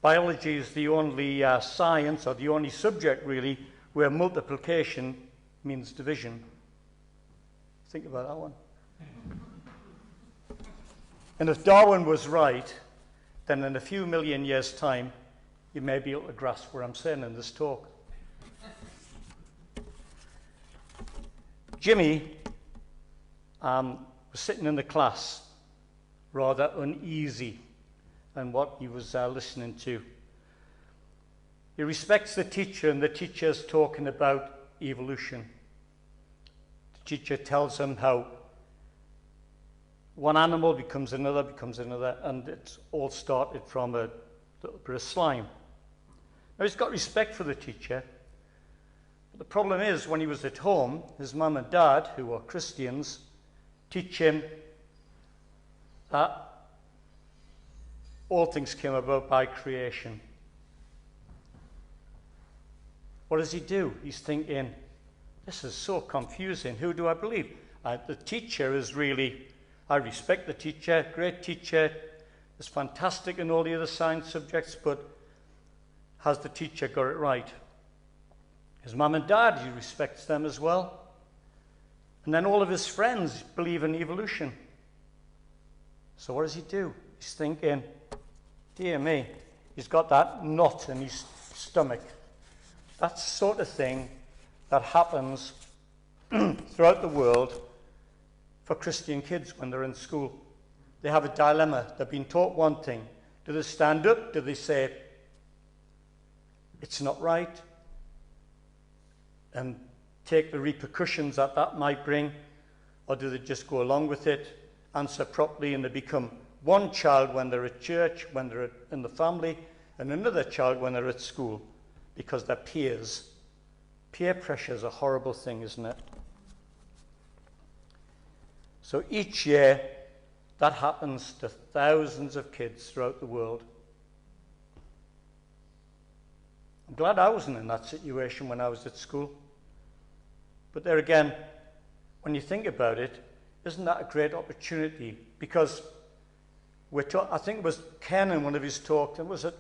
biology is the only science, or the only subject really, where multiplication means division. Think about that one. And if Darwin was right, then in a few million years' time, you may be able to grasp what I'm saying in this talk. Jimmy was sitting in the class, rather uneasy in what he was listening to. He respects the teacher, and the teacher's talking about evolution. The teacher tells him how one animal becomes another, and it's all started from a little bit of slime. Now, he's got respect for the teacher, but the problem is, when he was at home, his mum and dad, who are Christians, teach him that all things came about by creation. What does he do? He's thinking, this is so confusing. Who do I believe? The teacher is really, I respect the teacher, great teacher, is fantastic in all the other science subjects, but has the teacher got it right? His mum and dad, he respects them as well. And then all of his friends believe in evolution. So what does he do? He's thinking, dear me, he's got that knot in his stomach. That's the sort of thing that happens throughout the world for Christian kids when they're in school. They have a dilemma. They've been taught one thing. Do they stand up? Do they say, it's not right, and take the repercussions that that might bring? Or do they just go along with it, answer properly, and they become one child when they're at church, when they're in the family, and another child when they're at school, because they're peers? Peer pressure is a horrible thing, isn't it? So each year, that happens to thousands of kids throughout the world. I'm glad I wasn't in that situation when I was at school. But there again, when you think about it, isn't that a great opportunity? Because I think it was Ken in one of his talks, and was it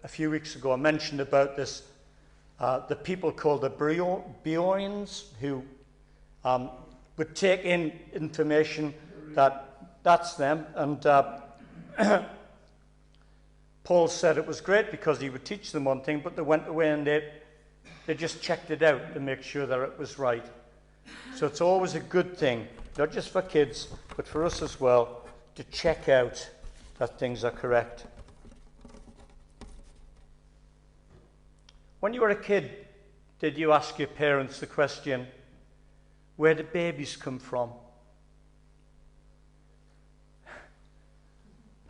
a few weeks ago, I mentioned about this, the people called the Bjorns, who would take in information that's them. And Paul said it was great because he would teach them one thing, but they went away and they just checked it out to make sure that it was right. So it's always a good thing, not just for kids, but for us as well, to check out that things are correct. When you were a kid, did you ask your parents the question, where do babies come from?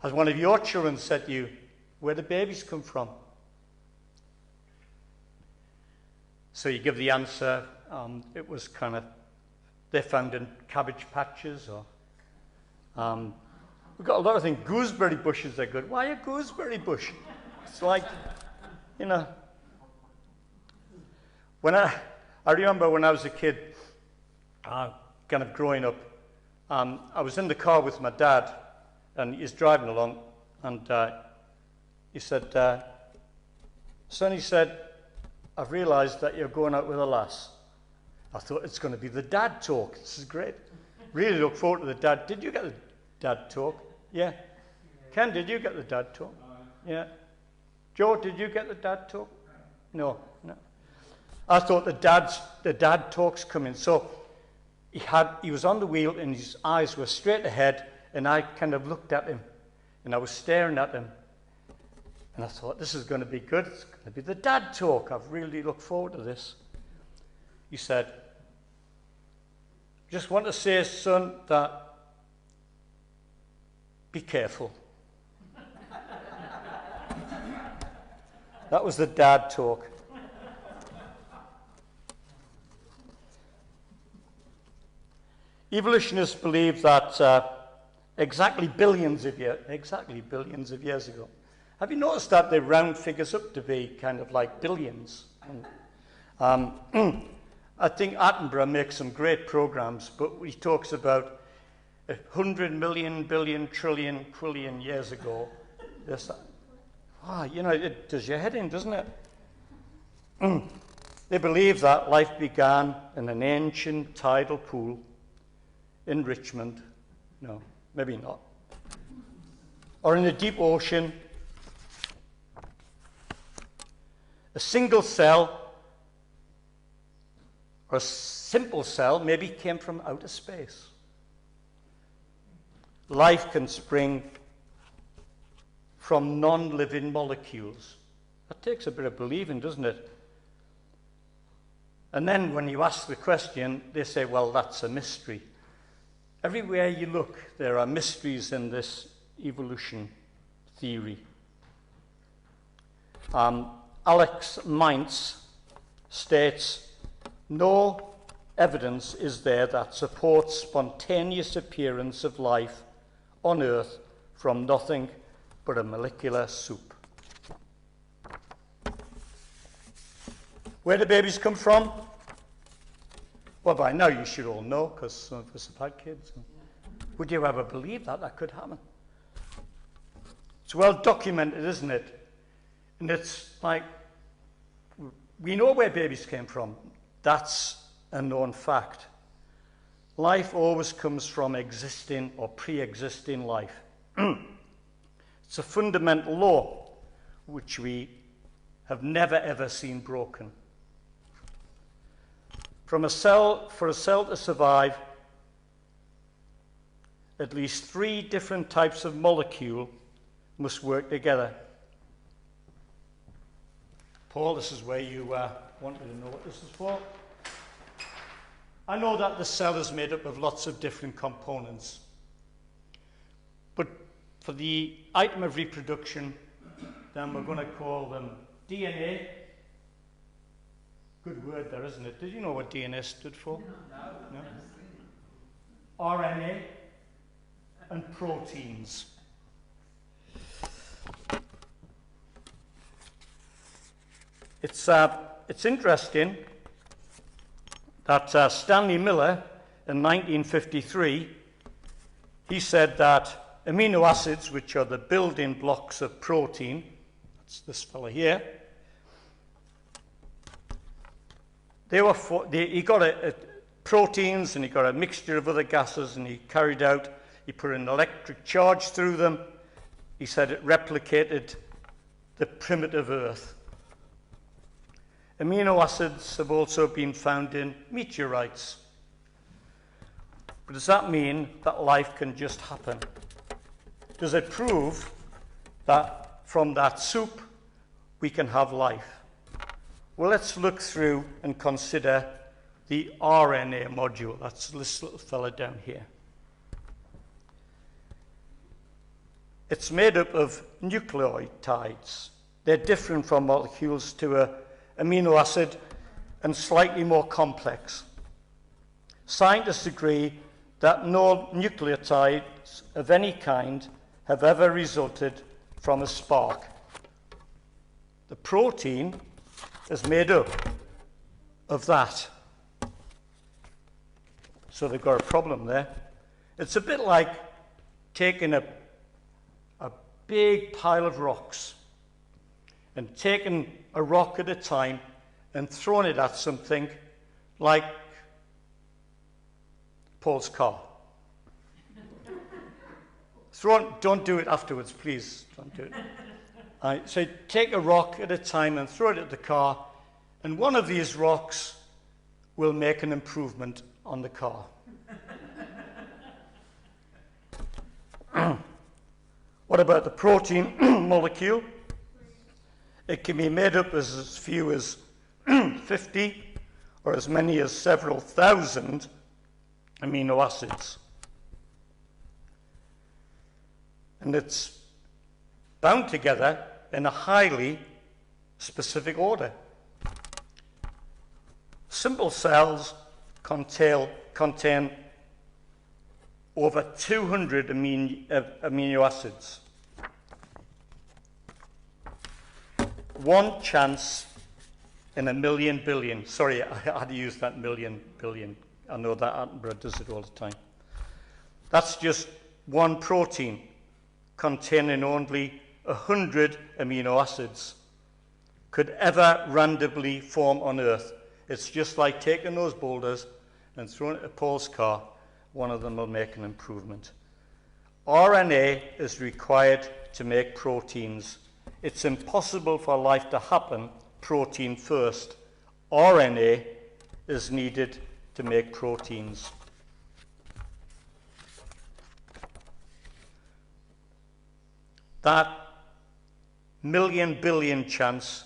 Has one of your children said to you, where do babies come from? So you give the answer, it was kind of, they're found in cabbage patches, or we've got a lot of things. Gooseberry bushes are good. Why a gooseberry bush? It's like, you know. When I remember when I was a kid, kind of growing up, I was in the car with my dad, and he's driving along, and he said, son, he said, I've realised that you're going out with a lass. I thought, it's going to be the dad talk. This is great. Really look forward to the dad. Did you get the dad talk? Yeah. Ken, did you get the dad talk? Yeah. Joe, did you get the dad talk? No. I thought the dad talk's coming. So he was on the wheel and his eyes were straight ahead, and I kind of looked at him and I was staring at him. And I thought, this is going to be good. It's going to be the dad talk. I've really looked forward to this. He said, just want to say, son, that be careful. That was the dad talk. Evolutionists believe that exactly billions of years ago. Have you noticed that they round figures up to be kind of like billions? I think Attenborough makes some great programs, but he talks about 100 million, billion, trillion, quillion years ago. You know, it does your head in, doesn't it? They believe that life began in an ancient tidal pool in Richmond. No, maybe not. Or in a deep ocean. A single cell or a simple cell maybe came from outer space. Life can spring from non-living molecules. That takes a bit of believing, doesn't it? And then when you ask the question, they say, well, that's a mystery. Everywhere you look, there are mysteries in this evolution theory. Alex Meintz states, no evidence is there that supports spontaneous appearance of life on Earth from nothing but a molecular soup. Where do babies come from? Well, by now you should all know, because some of us have had kids. Would you ever believe that that could happen? It's well documented, isn't it? And it's like, we know where babies came from. That's a known fact. Life always comes from existing or pre-existing life. It's a fundamental law which we have never ever seen broken. For a cell to survive, at least 3 different types of molecule must work together. Paul, this is where you wanted to know what this is for. I know that the cell is made up of lots of different components. But for the item of reproduction, then we're going to call them DNA. Good word there, isn't it? Did you know what DNA stood for? No. RNA and proteins. It's interesting that Stanley Miller in 1953, he said that amino acids, which are the building blocks of protein, that's this fella here, he got proteins and he got a mixture of other gases and he put an electric charge through them. He said it replicated the primitive Earth. Amino acids have also been found in meteorites. But does that mean that life can just happen? Does it prove that from that soup we can have life? Well, let's look through and consider the RNA module. That's this little fella down here. It's made up of nucleotides. They're different from molecules to an amino acid and slightly more complex. Scientists agree that no nucleotides of any kind have ever resulted from a spark. The protein is made up of that. So they've got a problem there. It's a bit like taking a big pile of rocks and taking a rock at a time and throwing it at something like Paul's car. Don't do it afterwards, please. Don't do it. So take a rock at a time and throw it at the car, and one of these rocks will make an improvement on the car. What about the protein molecule? It can be made up as few as 50 or as many as several thousand amino acids. And it's bound together in a highly specific order. Simple cells contain over 200 amino acids. One chance in a million billion. Sorry, I had to use that million billion. I know that Attenborough does it all the time. That's just one protein containing only 100 amino acids could ever randomly form on Earth. It's just like taking those boulders and throwing it at Paul's car. One of them will make an improvement. RNA is required to make proteins. It's impossible for life to happen protein first. RNA is needed to make proteins. That million billion chance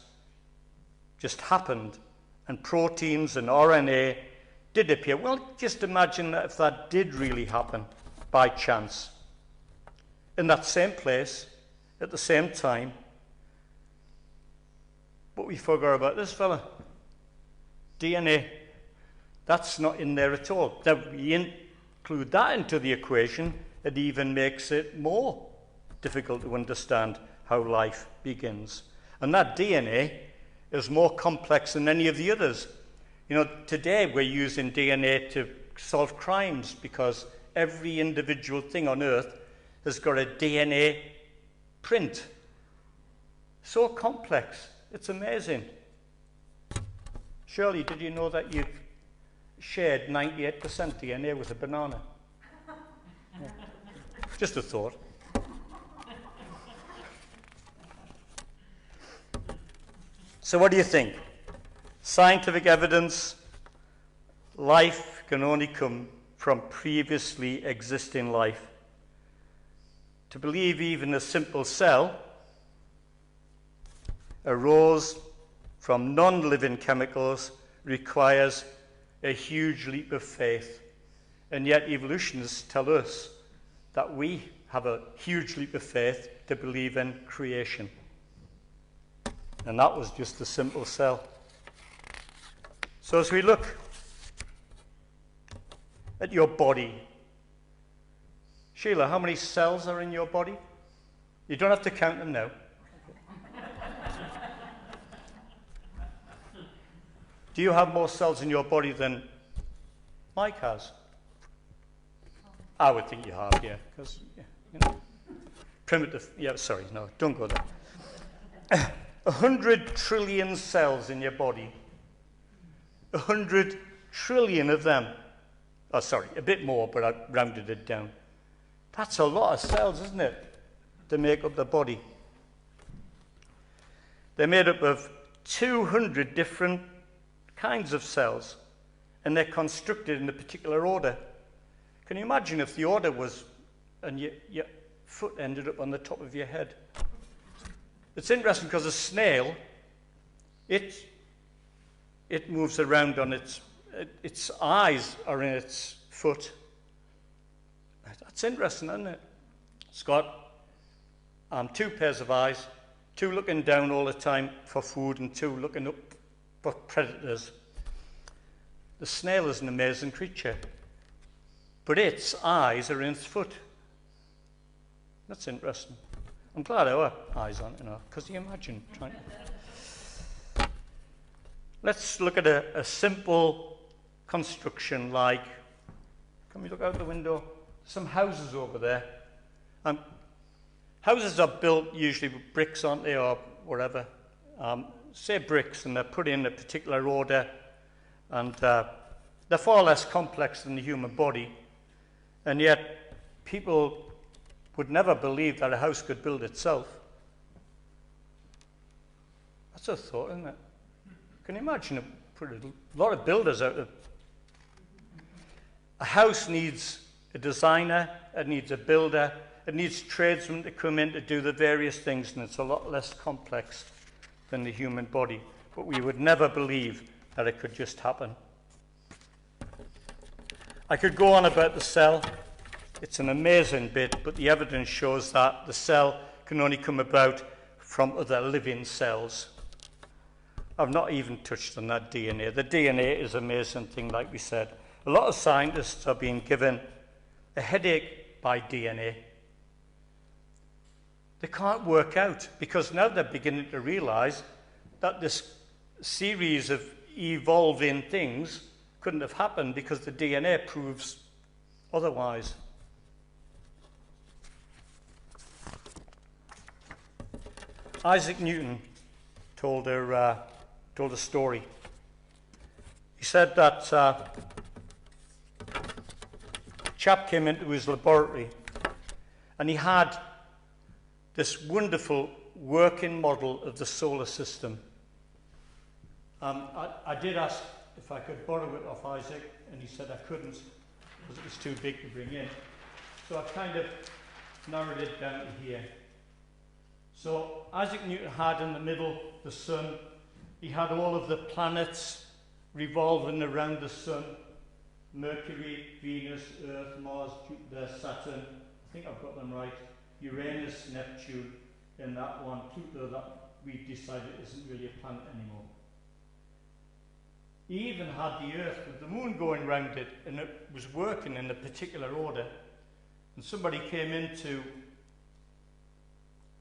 just happened, and proteins and RNA did appear. Well, just imagine that if that did really happen by chance, in that same place, at the same time. But we forgot about this fella. DNA. That's not in there at all. That we include that into the equation, it even makes it more difficult to understand how life begins. And that DNA is more complex than any of the others. You know, today we're using DNA to solve crimes because every individual thing on Earth has got a DNA print. So complex. It's amazing. Shirley, did you know that you've shared 98% DNA with a banana? Yeah. Just a thought. So what do you think? Scientific evidence, life can only come from previously existing life. To believe even a simple cell arose from non-living chemicals requires a huge leap of faith. And yet evolutionists tell us that we have a huge leap of faith to believe in creation. And that was just a simple cell. So as we look at your body, Sheila, how many cells are in your body? You don't have to count them now. Do you have more cells in your body than Mike has? I would think you have, yeah, because, you know, primitive, yeah, sorry, no, don't go there. 100 trillion cells in your body. 100 trillion of them. Oh, sorry, a bit more, but I rounded it down. That's a lot of cells, isn't it, to make up the body? They're made up of 200 different kinds of cells, and they're constructed in a particular order. Can you imagine if the order was, and your foot ended up on the top of your head? It's interesting because a snail, it moves around on its eyes are in its foot. That's interesting, isn't it? It's got 2 pairs of eyes, 2 looking down all the time for food and 2 looking up for predators. The snail is an amazing creature, but its eyes are in its foot. That's interesting. I'm glad our eyes aren't, because you imagine trying to... Let's look at a simple construction like, can we look out the window? Some houses over there. Houses are built usually with bricks, aren't they, or whatever. Say bricks, and they're put in a particular order, and they're far less complex than the human body, and yet people would never believe that a house could build itself. That's a thought, isn't it? Can you imagine a lot of builders out there? A house needs a designer, it needs a builder, it needs tradesmen to come in to do the various things, and it's a lot less complex than the human body. But we would never believe that it could just happen. I could go on about the cell. It's an amazing bit, but the evidence shows that the cell can only come about from other living cells. I've not even touched on that DNA. The DNA is an amazing thing, like we said. A lot of scientists are being given a headache by DNA. They can't work out, because now they're beginning to realize that this series of evolving things couldn't have happened because the DNA proves otherwise. Isaac Newton told a story. He said that a chap came into his laboratory and he had this wonderful working model of the solar system. I did ask if I could borrow it off Isaac, and he said I couldn't because it was too big to bring in. So I kind of narrowed it down to here. So Isaac Newton had in the middle the sun. He had all of the planets revolving around the sun. Mercury, Venus, Earth, Mars, Jupiter, Saturn. I think I've got them right. Uranus, Neptune, and that one, Pluto, that we've decided isn't really a planet anymore. He even had the Earth with the moon going round it, and it was working in a particular order. And somebody came into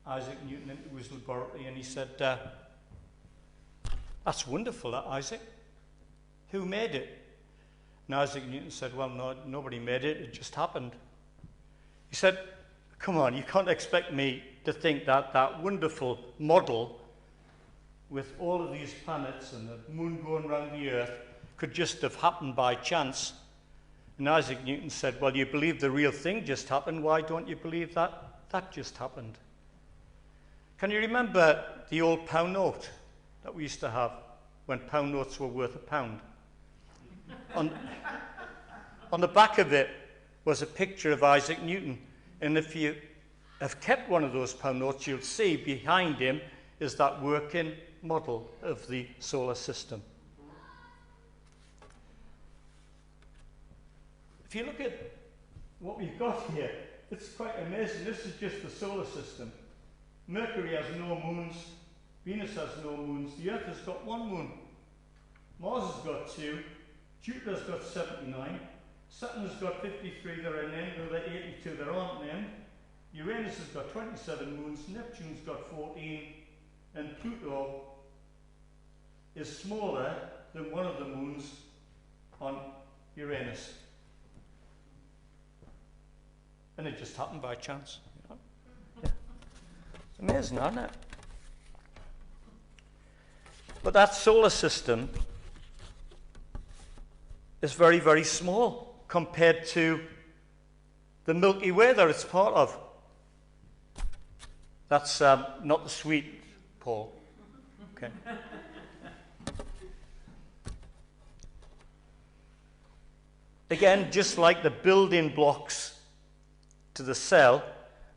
Isaac Newton into his laboratory and he said, that's wonderful, that, Isaac. Who made it? And Isaac Newton said, well, no, nobody made it, it just happened. He said, come on, you can't expect me to think that that wonderful model with all of these planets and the moon going around the Earth could just have happened by chance. And Isaac Newton said, well, you believe the real thing just happened, why don't you believe that that just happened? Can you remember the old pound note that we used to have when pound notes were worth £1? On the back of it was a picture of Isaac Newton. And if you have kept one of those pound notes, you'll see behind him is that working model of the solar system. If you look at what we've got here, it's quite amazing. This is just the solar system. Mercury has no moons. Venus has no moons. The Earth has got one moon. Mars has got 2. Jupiter's got 79. Saturn's got 53 that are named, and the 82 that aren't named. Uranus has got 27 moons. Neptune's got 14. And Pluto is smaller than one of the moons on Uranus. And it just happened by chance. You know? Yeah. It's amazing, isn't it? But that solar system is very, very small compared to the Milky Way that it's part of. That's not the sweet, Paul. Okay. Again, just like the building blocks to the cell,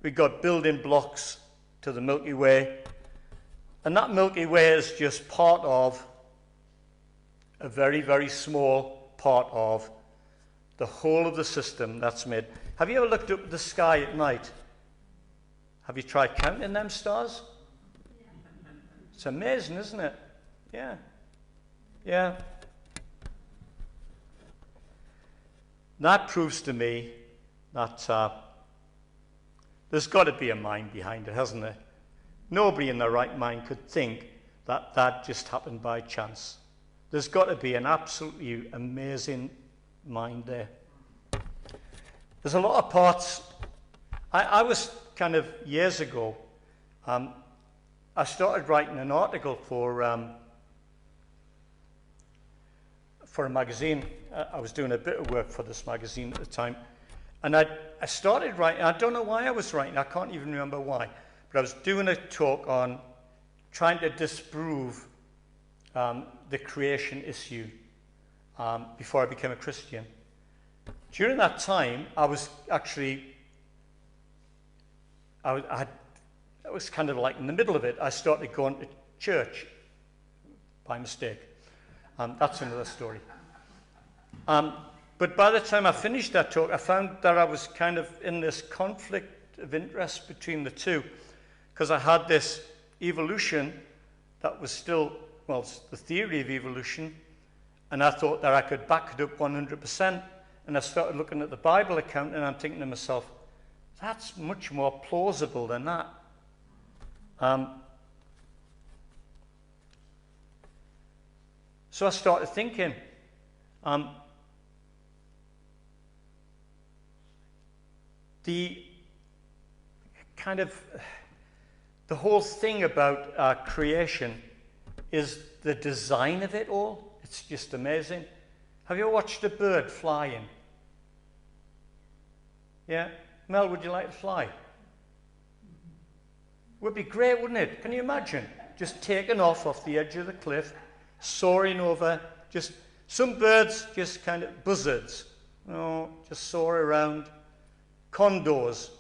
we've got building blocks to the Milky Way. And that Milky Way is just part of a very, very small part of the whole of the system that's made. Have you ever looked up at the sky at night? Have you tried counting them stars? It's amazing, isn't it? Yeah. Yeah. That proves to me that there's got to be a mind behind it, hasn't there? Nobody in their right mind could think that that just happened by chance. There's got to be an absolutely amazing mind there. There's a lot of parts. I was kind of years ago, I started writing an article for a magazine. I was doing a bit of work for this magazine at the time. And I started writing. I don't know why I was writing. I can't even remember why. But I was doing a talk on trying to disprove the creation issue before I became a Christian. During that time, I was actually, I was kind of like in the middle of it. I started going to church by mistake. That's another story. But by the time I finished that talk, I found that I was kind of in this conflict of interest between the two, because I had this evolution that was still, well, the theory of evolution, and I thought that I could back it up 100%. And I started looking at the Bible account, and I'm thinking to myself, that's much more plausible than that. So I started thinking, the the whole thing about creation is the design of it all. It's just amazing. Have you watched a bird flying? Yeah? Mel, would you like to fly? Would be great, wouldn't it? Can you imagine? Just taking off the edge of the cliff, soaring over. Just some birds, just kind of buzzards, just soar around. Condors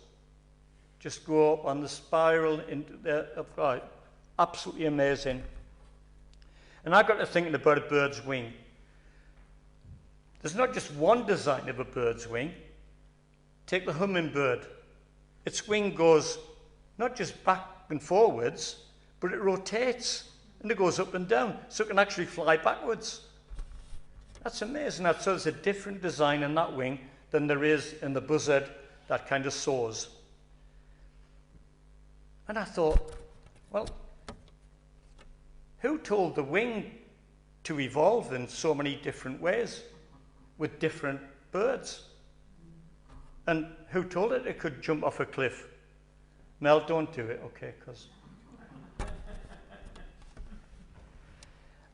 just go up on the spiral into the upright. Absolutely amazing. And I got to thinking about a bird's wing. There's not just one design of a bird's wing. Take the hummingbird. Its wing goes not just back and forwards, but it rotates and it goes up and down, so it can actually fly backwards. That's amazing. So there's a different design in that wing than there is in the buzzard that kind of soars. And I thought, well, who told the wing to evolve in so many different ways with different birds? And who told it could jump off a cliff? Mel, don't do it, okay, because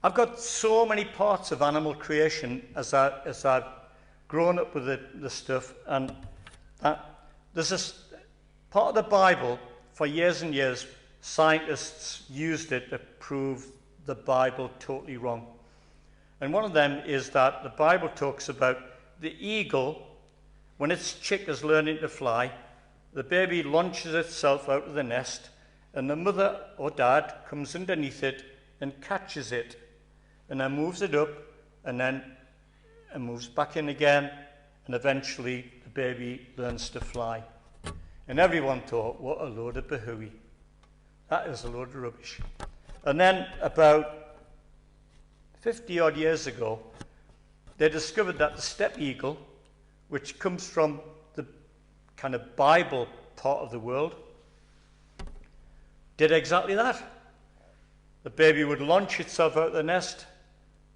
I've got so many parts of animal creation as I've grown up with the stuff, and there's this part of the Bible. For years and years, scientists used it to prove the Bible totally wrong. And one of them is that the Bible talks about the eagle, when its chick is learning to fly, the baby launches itself out of the nest, and the mother or dad comes underneath it and catches it, and then moves it up, and then it moves back in again, and eventually the baby learns to fly. And everyone thought, what a load of bahooey. That is a load of rubbish. And then about 50 odd years ago, they discovered that the steppe eagle, which comes from the kind of Bible part of the world, did exactly that. The baby would launch itself out of the nest,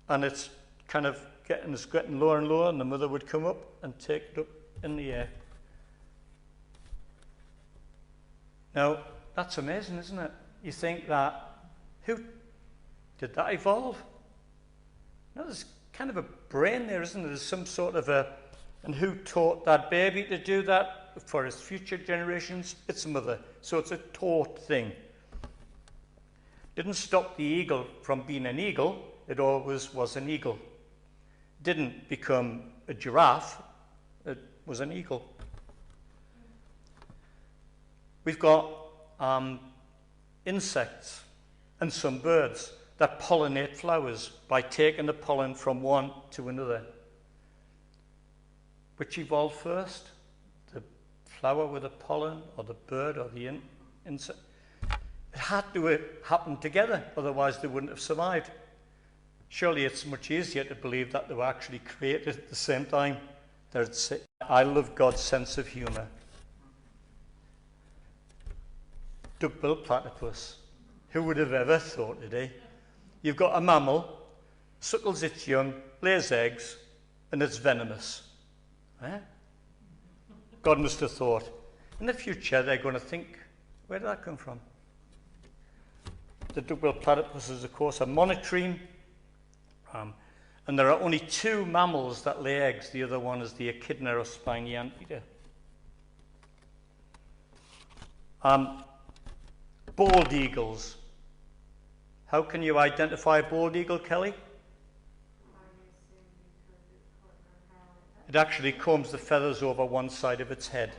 and it's kind of getting lower and lower, and the mother would come up and take it up in the air. Now, that's amazing, isn't it? You think that, who did that evolve? Now, there's kind of a brain there, isn't there? There's some sort of and who taught that baby to do that for his future generations? Its mother. So it's a taught thing. Didn't stop the eagle from being an eagle. It always was an eagle. Didn't become a giraffe. It was an eagle. We've got insects and some birds that pollinate flowers by taking the pollen from one to another. Which evolved first? The flower with the pollen, or the bird, or the insect? It had to happen together, otherwise they wouldn't have survived. Surely it's much easier to believe that they were actually created at the same time. I love God's sense of humour. Duck-billed platypus. Who would have ever thought it, eh? You've got a mammal, suckles its young, lays eggs, and it's venomous. Eh? God must have thought, in the future they're going to think, where did that come from? The duck-billed platypus is, of course, a monotreme, and there are only two mammals that lay eggs. The other one is the echidna or spiny anteater. Bald eagles. How can you identify a bald eagle, Kelly? It actually combs the feathers over one side of its head.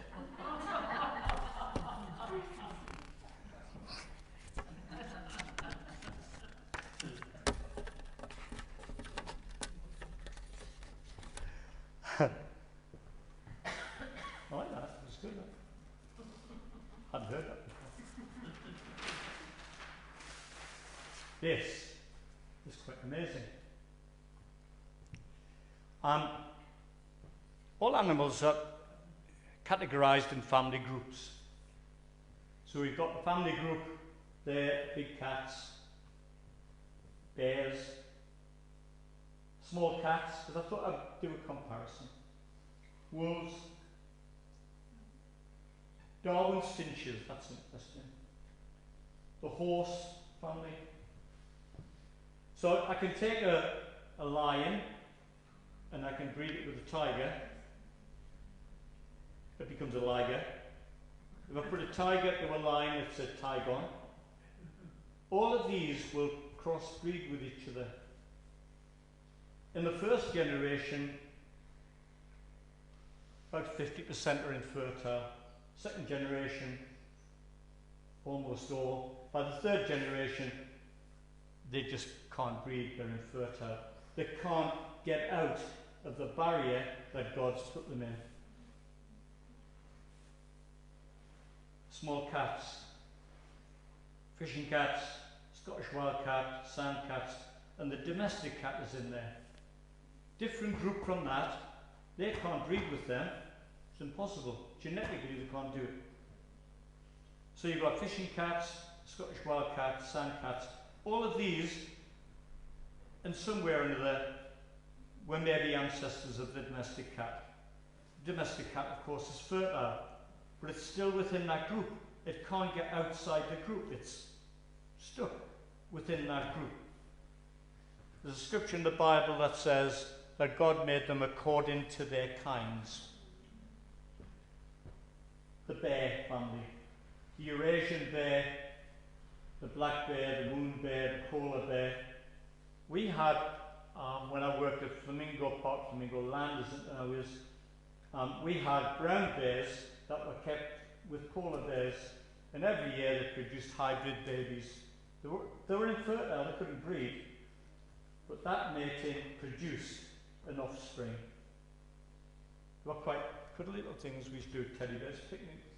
I like that. It was good. I hadn't heard that before. This is quite amazing. All animals are categorized in family groups. So we've got the family group there, big cats, bears, small cats, because I thought I'd do a comparison. Wolves, Darwin's finches, that's interesting. the horse family. So I can take a lion and I can breed it with a tiger. It becomes a liger. If I put a tiger to a lion, it's a tigon. All of these will crossbreed with each other. In the first generation, about 50% are infertile. Second generation, almost all. By the third generation, they just can't breed, they're infertile. They can't get out of the barrier that God's put them in. Small cats, fishing cats, Scottish wild cat, sand cats, and the domestic cat is in there. Different group from that. They can't breed with them. It's impossible. Genetically, they can't do it. So you've got fishing cats, Scottish wild cats, sand cats. All of these, in some way or another, were maybe ancestors of the domestic cat. The domestic cat, of course, is fertile, but it's still within that group. It can't get outside the group. It's stuck within that group. There's a scripture in the Bible that says that God made them according to their kinds. The bear family, the Eurasian bear, the black bear, the moon bear, the polar bear. We had, when I worked at Flamingo Park, Flamingo Land, as it now is, we had brown bears that were kept with polar bears, and every year they produced hybrid babies. They were infertile, they couldn't breed, but that mating produced an offspring. They were quite good little things. We used to do teddy bears picnics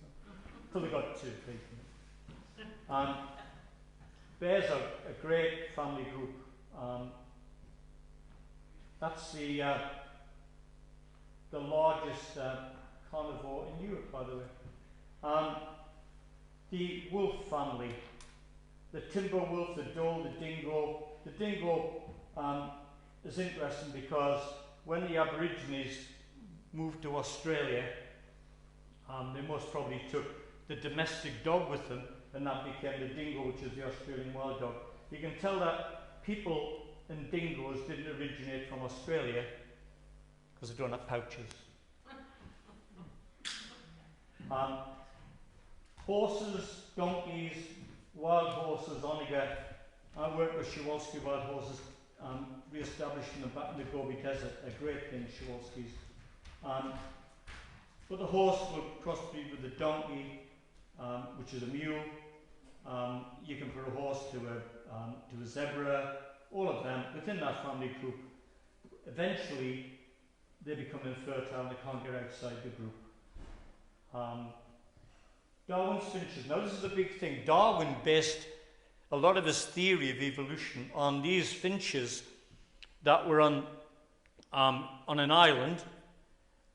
until they got too big. Bears are a great family group. That's the largest carnivore in Europe, by the way. The wolf family, the timber wolf, the dhole, the dingo. The dingo is interesting because when the Aborigines moved to Australia, they most probably took the domestic dog with them, and that became the dingo, which is the Australian wild dog. You can tell that people and dingoes didn't originate from Australia because they don't have pouches. Horses, donkeys, wild horses, Onager. I worked with Przewalski wild horses, re-establishing them back in the Gobi Desert, a great thing, Przewalski's. But the horse will crossbreed with the donkey, which is a mule. You can put a horse to a zebra, all of them within that family group. Eventually, they become infertile and they can't get outside the group. Darwin's finches. Now, this is a big thing. Darwin based a lot of his theory of evolution on these finches that were on an island,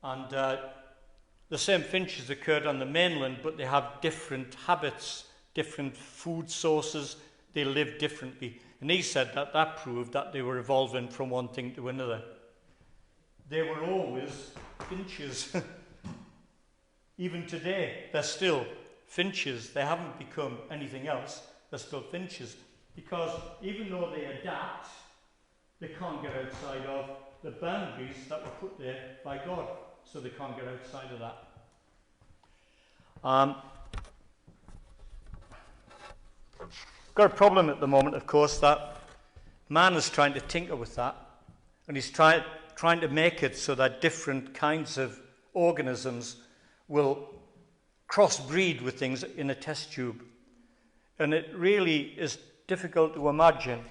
and the same finches occurred on the mainland, but they have different habits, different food sources. They live differently. And he said that that proved that they were evolving from one thing to another. They were always finches. Even today, they're still finches. They haven't become anything else. They're still finches. Because even though they adapt, they can't get outside of the boundaries that were put there by God. So they can't get outside of that. Got a problem at the moment, of course, that man is trying to tinker with that, and he's trying to make it so that different kinds of organisms will crossbreed with things in a test tube. And it really is difficult to imagine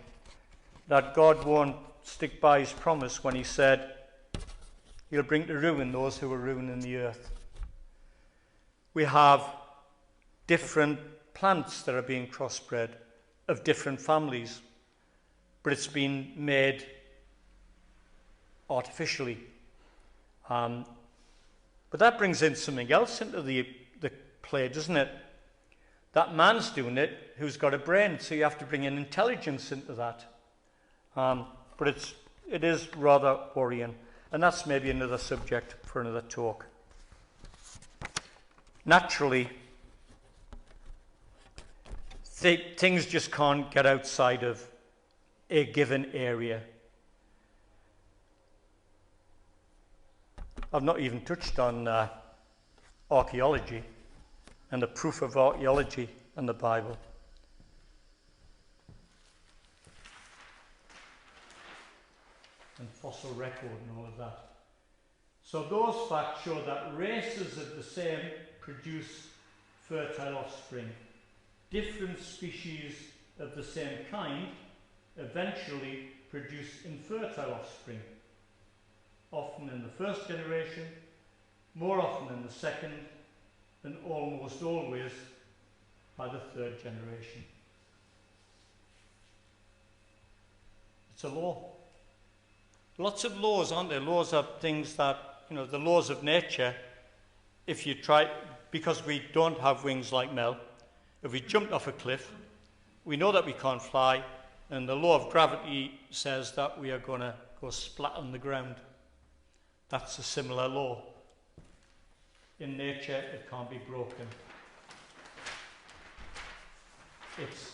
that God won't stick by his promise when he said he'll bring to ruin those who are ruining the earth. We have different plants that are being crossbred of different families, but it's been made artificially. But that brings in something else into the play, doesn't it? That man's doing it who's got a brain, so you have to bring in intelligence into that. But it is rather worrying, and that's maybe another subject for another talk. Naturally, things just can't get outside of a given area. I've not even touched on archaeology and the proof of archaeology in the Bible. And fossil record and all of that. So those facts show that races of the same produce fertile offspring. Different species of the same kind eventually produce infertile offspring, often in the first generation, more often in the second, and almost always by the third generation. It's a law. Lots of laws, aren't there? Laws are things that, the laws of nature, if you try, because we don't have wings like Mel, if we jumped off a cliff, we know that we can't fly, and the law of gravity says that we are going to go splat on the ground. That's a similar law. In nature, it can't be broken. It's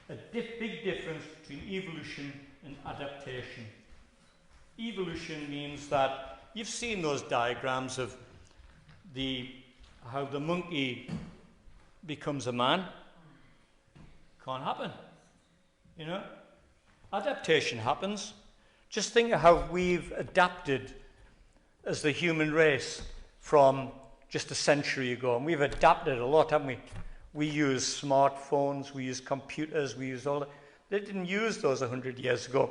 a big difference between evolution and adaptation. Evolution means that you've seen those diagrams of how the monkey becomes a man. Can't happen. Adaptation happens. Just think of how we've adapted as the human race from just a century ago. And we've adapted a lot, haven't we? We use smartphones, we use computers, we use all that. They didn't use those 100 years ago.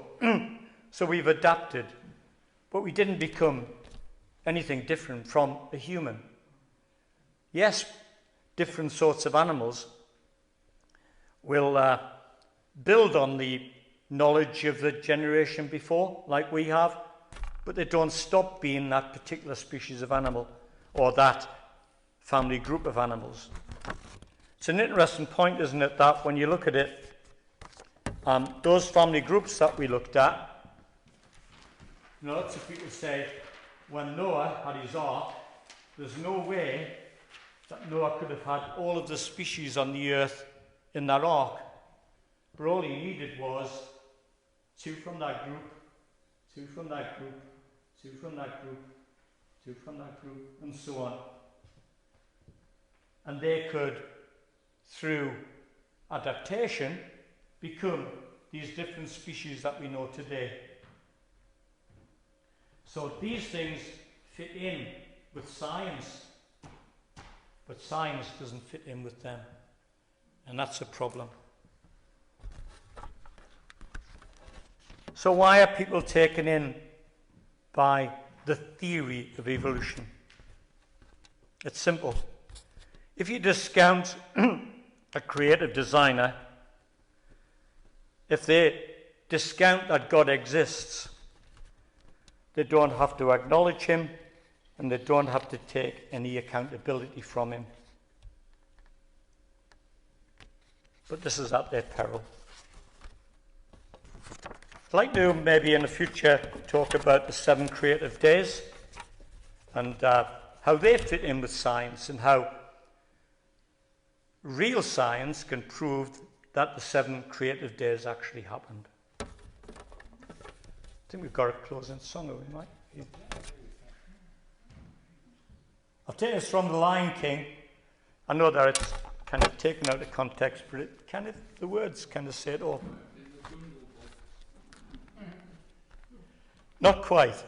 So we've adapted. But we didn't become anything different from a human. Yes, different sorts of animals will build on the knowledge of the generation before, like we have, but they don't stop being that particular species of animal or that family group of animals. It's an interesting point, isn't it, that when you look at it, those family groups that we looked at, lots of people say when Noah had his ark, there's no way that Noah could have had all of the species on the earth in that ark. But all he needed was 2 from that group, 2 from that group, 2 from that group, 2 from that group, and so on. And they could, through adaptation, become these different species that we know today. So these things fit in with science, but science doesn't fit in with them. And that's a problem. So why are people taken in by the theory of evolution? It's simple. If you discount a creative designer, if they discount that God exists, they don't have to acknowledge him, and they don't have to take any accountability from him. But this is at their peril. I'd like to maybe in the future talk about the 7 creative days and how they fit in with science and how real science can prove that the 7 creative days actually happened. I think we've got a closing song, or we might. I've taken this from The Lion King. I know that it's kind of taken out of context, but it kind of, the words kind of say it all. Not quite.